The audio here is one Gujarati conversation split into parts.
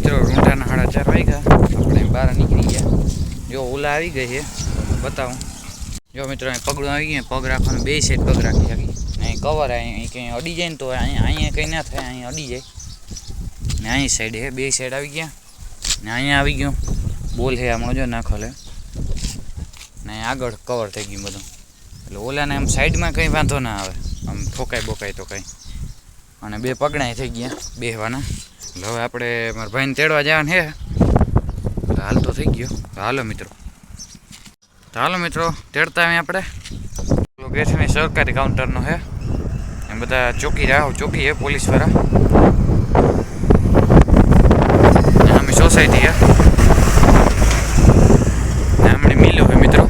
મિત્રો રૂંઢાના 4:30 વાગ્યા આપણે બહાર નીકળી ગયા। જો ઓલા આવી ગઈ છે બતાવું। જો મિત્રો અહીં પગડું આવી ગયું, પગ રાખવાનું બે સાઈડ પગ રાખી શકી ને અહીં કવર અહીં કંઈ અડી જાય ને તો અહીંયા કંઈ ના થાય, અહીં અડી જાય ને અહીં સાઈડ છે બે સાઈડ આવી ગયા ને અહીંયા આવી ગયું બોલ છે આમાં જો નાખોલે ને આગળ કવર થઈ ગયું બધું, એટલે ઓલાને આમ સાઈડમાં કંઈ વાંધો ના આવે, આમ ઠોકાય બોકાય તો કંઈ। અને બે પગડાય થઈ ગયા બેહવાના, એટલે હવે આપણે મારા ભાઈને તેડવા જવાનું છે, હાલ તો થઈ ગયો। હાલો મિત્રો તેડતા આવી આપણે લોકેશન સરકારી કાઉન્ટરનો છે, એમ બધા ચોકી છે પોલીસવાળા, અમે સોસાયટી છે હમણાં મિલું છે મિત્રો,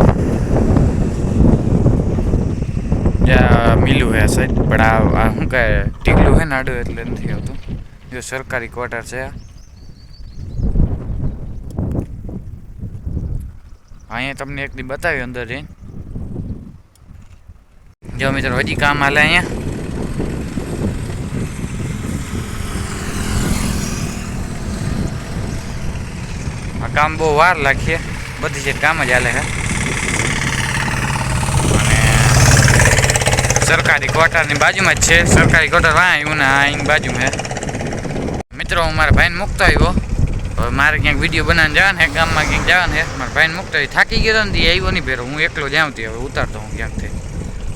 જ્યાં મિલું છે સાઈડ પણ આ શું કહે ટીકલું છે ને આડું એટલે નથી આવતું। જો સરકારી ક્વાર્ટર છે, અહીંયા તમને એક દી બતાવ્યું અંદર જઈને। જો મિત્રો હજી કામ હાલે અહીંયા, આ કામ બહુ વાર લાગશે, બધી છે કામ જ હાલે છે। અને સરકારી ક્વાર્ટરની બાજુમાં જ છે, સરકારી ક્વાર્ટર આવ્યું ને અહીંની બાજુમાં છે। મિત્રો હું મારા ભાઈને મૂકતો આવ્યો, હવે મારે ક્યાંક વિડીયો બનાવીને જવાનું છે, ગામમાં ક્યાંક જવાનું છે, મારા ભાઈને મૂકતો આવ્યો, થાકી ગયો ને આવ્યો નહીં ફેરો, હું એકલો જાઉં તે હવે ઉતારતો હું ક્યાંકથી।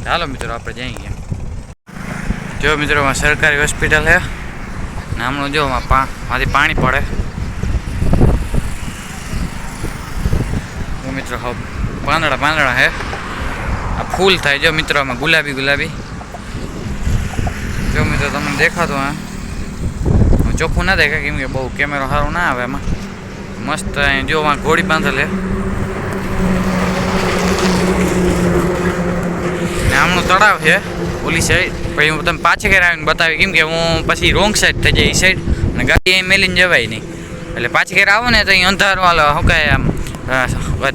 ચાલો મિત્રો આપણે જઈએ ગયા। જો મિત્રો સરકારી હોસ્પિટલ છે ને હમણાં જો માંથી પાણી પડે મિત્રો, હવે પાંદડા છે, આ ફૂલ થાય જો મિત્રો આમાં ગુલાબી। જો મિત્રો તમને દેખાતો હા ચોખ્ખું ના દેખાય કેમ કે બહુ કેમેરો સારો ના આવે એમાં, મસ્ત જો ઘોડી બાંધેલ છે ને આમનું તળાવ છે ઓલી સાઈડ, પછી હું તમે પાછે ઘરે આવીને બતાવી કેમ કે હું પછી રોંગ સાઈડ થઈ જાય એ સાઈડ અને ગાડી અહીં મેલીને જવાય નહીં, એટલે પાછી ઘરે આવો ને તો અહીં અંધારું હાલો શું કહે આમ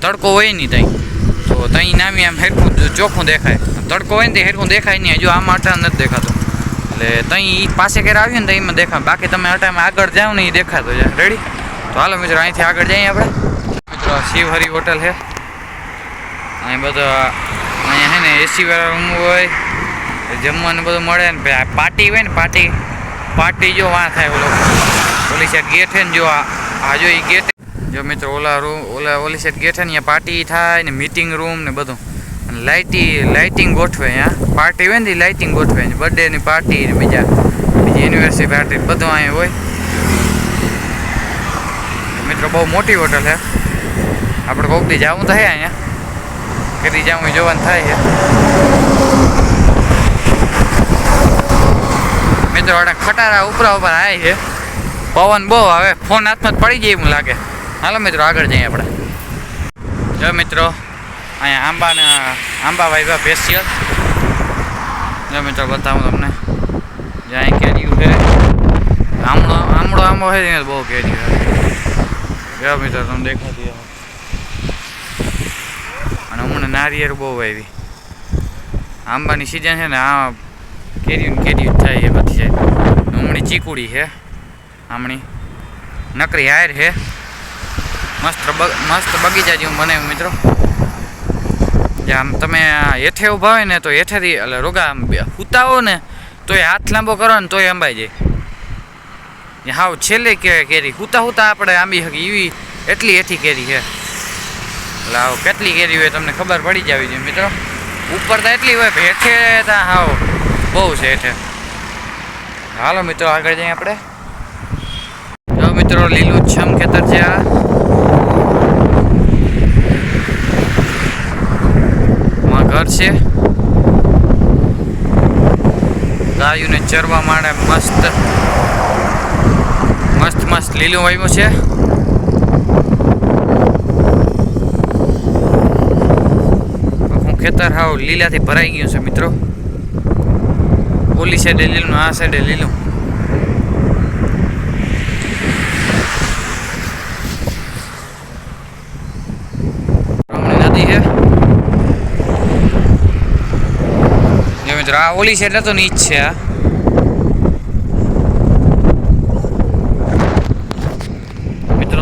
તડકો હોય નહીં ત્યાં, તો ત્યાં નામી આમ હેરખું ચોખ્ખું દેખાય, તડકો હોય ને તે હેરખું દેખાય નહીં, હજુ આમાં અટા નથી દેખાતું, એટલે ત્યાં પાસે ઘરે આવ્યું ને તો એમાં દેખાય, બાકી તમે અટામાં આગળ જાઓ ને એ દેખાતો જાય। રેડી તો હાલો મિત્રો અહીંથી આગળ જઈએ આપણે। મિત્રો શિવહરી હોટલ છે, અહીં બધા અહીંયા છે ને એસી વાળા રૂમ હોય, જમવાનું બધું મળે ને, પાર્ટી હોય ને પાર્ટી જો વાં થાય ઓલી સાઈડ ગેટ છે ને, જો આ જો એ ગેટ જો મિત્રો ઓલી સાઈડ ગેટ છે ને અહીંયા પાર્ટી થાય ને, મીટિંગ રૂમ ને બધું, અને લાઇટિંગ ગોઠવે, અહીંયા પાર્ટી હોય ને લાઇટિંગ ગોઠવે, બર્થડેની પાર્ટી ને બીજી યુનિવર્સિટી પાર્ટી બધું અહીંયા હોય। મિત્રો બહુ મોટી હોટલ છે, આપણે કોક દી જવું તો છે અહીંયા, કેટલી જવું જોવાનું થાય છે। મિત્રો ખટારા ઉપરા ઉપર આવે છે, પવન બહુ આવે, ફોન હાથમાં જ પડી જાય એવું લાગે। હાલો મિત્રો આગળ જઈએ આપણે। જો મિત્રો અહીંયા આંબા વાવ્યા સ્પેશિયલ, જો મિત્રો બતાવું તમને, જ્યાં કેરીયું છે આંબો છે બહુ કેરીયું છે, જો મિત્રો તમને દેખાતી હશે, અને હમણાં નારિયેળ બહુ આવી, આંબાની સિઝન છે ને, આ કેરીયું થાય એ બધી જાય। હમણાં ચીકુડી છે, આમણી નકરી હાર છે, મસ્ત બગીચા જેવું બનાવ્યું મિત્રો, આમ તમે હેઠે ઊભા હોય ને તો હેઠેથી એટલે રોગા આમ ઉતાવો ને તો એ હાથ લાંબો કરો ને તો એ અંબાઈ જાય, હાવ છેલ્લે કેરી હુતા આપણે આંબી શકીએ એવી એટલી હેઠી કેરી છે, એટલે આવો કેટલી કેરી હોય તમને ખબર પડી જ આવી જોઈએ મિત્રો, ઉપર તો એટલી હોય હેઠે ત્યાં હાવ બહુ છે હેઠે। હાલો મિત્રો આગળ જઈએ આપણે। જો મિત્રો લીલુંછમ ખેતર છે, આ ઘર છે, ગાયોને ચરવા માટે મસ્ત લીલું વાવ્યું છે। આખું ખેતર હાવ લીલાથી ભરાઈ ગયું છે મિત્રો, ઓલી સાઈડે લીલું આ સાઈડે લીલું। નદી છે મિત્રો, આ ઓલી સાઈડ તો નીચ છે, આ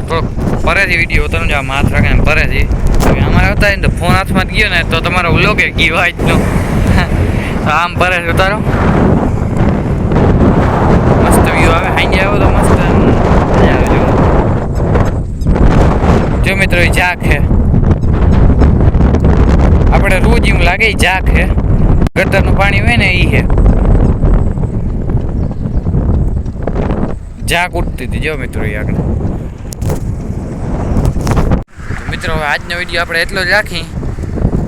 થોડોક પરેથી વિડીયો ઉતારું છું, આમ હાથ રાખીને પરેથી. અમારે હતા ને તો ફોન હાથમાં ગયો ને તો તમારો વ્લોગે ગયો આજનો. તો આમ પરેથી ઉતારો, મસ્ત વ્યૂ આવે. હાંજે આવો તો મસ્ત મજા આવે. જો મિત્રો એ જાક છે, આપણે રોજ એવું લાગે જાક છે. ગટરનું પાણી હોય ને એ છે. જાક ઉઠતી હતી જો મિત્રો એ આગળ. મિત્રો હવે આજનો વિડીયો આપણે એટલો જ રાખી.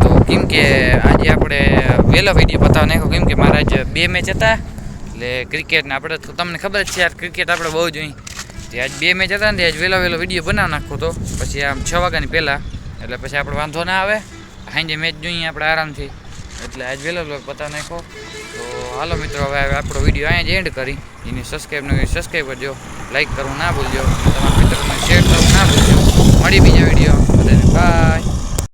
તો કેમ કે આજે આપણે વહેલો વિડીયો બતાવવા નાખ્યો, કેમ કે મારા જ 2 મેચ હતા. એટલે ક્રિકેટને આપણે તો તમને ખબર જ છે યાર, ક્રિકેટ આપણે બહુ જોઈએ. તે આજ 2 મેચ હતા ને આજ વહેલો વિડીયો બનાવી નાખો તો પછી આમ 6 વાગ્યાની પહેલાં, એટલે પછી આપણે વાંધો ના આવે. સાંજે મેચ જોઈએ આપણે આરામથી, એટલે આજ વહેલો બતાવી નાખો. તો હાલો મિત્રો, હવે આપણો વિડીયો અહીંયા જ એન્ડ કરી. એની સબસ્ક્રાઈબ કરજો, લાઈક કરવું ના ભૂલજો, તમારા મિત્રોને શેર કરવું ના ભૂલજો.